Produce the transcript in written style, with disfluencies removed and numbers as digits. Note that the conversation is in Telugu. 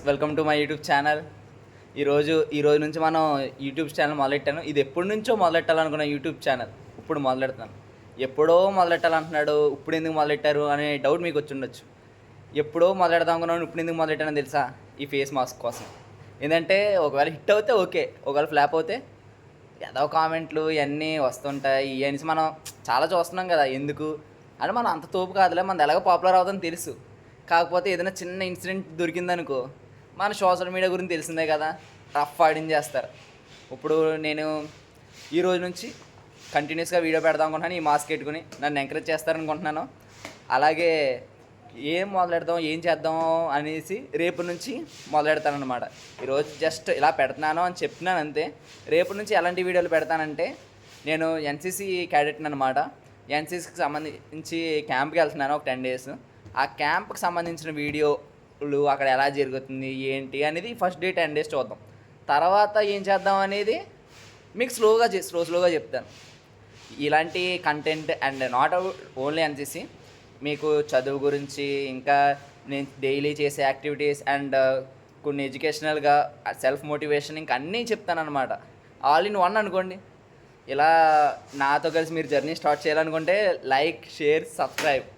Welcome to my YouTube channel. ఈరోజు నుంచి మనం యూట్యూబ్ ఛానల్ మొదలెట్టాను. ఇది ఎప్పటి నుంచో మొదలెట్టాలనుకున్న యూట్యూబ్ ఛానల్ ఇప్పుడు మొదలెడతాను. ఎప్పుడో మొదలెట్టాలంటున్నాడు, ఇప్పుడు ఎందుకు మొదలెట్టారు అనే డౌట్ మీకు వచ్చి ఉండొచ్చు. ఎప్పుడో మొదలెడదాం అనుకున్నాను, ఇప్పుడు ఎందుకు మొదలెట్టానని తెలుసా? ఈ ఫేస్ మాస్క్ కోసం. ఏంటంటే ఒకవేళ హిట్ అవుతే ఓకే, ఒకవేళ ఫ్లాప్ అవుతే ఏదో కామెంట్లు ఇవన్నీ వస్తుంటాయి. ఇవన్నీ మనం చాలా చూస్తున్నాం కదా. ఎందుకు అని మనం అంత తోపు కాదులే, మనది ఎలాగో పాపులర్ అవుతుందని తెలుసు. కాకపోతే ఏదైనా చిన్న ఇన్సిడెంట్ దొరికిందనుకో, మన సోషల్ మీడియా గురించి తెలిసిందే కదా, రఫ్ ఆడించేస్తారు. ఇప్పుడు నేను ఈ రోజు నుంచి కంటిన్యూస్గా వీడియో పెడదాం అనుకుంటున్నాను, ఈ మాస్క్ పెట్టుకుని నన్ను ఎంకరేజ్ చేస్తారనుకుంటున్నాను. అలాగే ఏం మొదలెడదాం, ఏం చేద్దాం అనేసి రేపు నుంచి మొదలెడతానమాట. ఈరోజు జస్ట్ ఇలా పెడుతున్నాను అని చెప్తున్నాను అంతే. రేపు నుంచి ఎలాంటి వీడియోలు పెడతానంటే, నేను ఎన్సీసీ క్యాడెట్ని అనమాట. ఎన్సీసీకి సంబంధించి క్యాంప్కి వెళ్తున్నాను ఒక 10 days. ఆ క్యాంప్కి సంబంధించిన వీడియోలు అక్కడ ఎలా జరుగుతుంది ఏంటి అనేది ఫస్ట్ డే 10 days చూద్దాం. తర్వాత ఏం చేద్దాం అనేది మీకు స్లోగా చెప్తాను. ఇలాంటి content and not only NCC, మీకు చదువు గురించి, ఇంకా నేను డైలీ చేసే యాక్టివిటీస్ అండ్ కొన్ని ఎడ్యుకేషనల్గా సెల్ఫ్ మోటివేషన్ ఇంకా అన్నీ చెప్తానమాట. ఆల్ ఇన్ వన్ అనుకోండి. ఇలా నాతో కలిసి మీరు జర్నీ స్టార్ట్ చేయాలనుకుంటే లైక్, షేర్, సబ్స్క్రైబ్.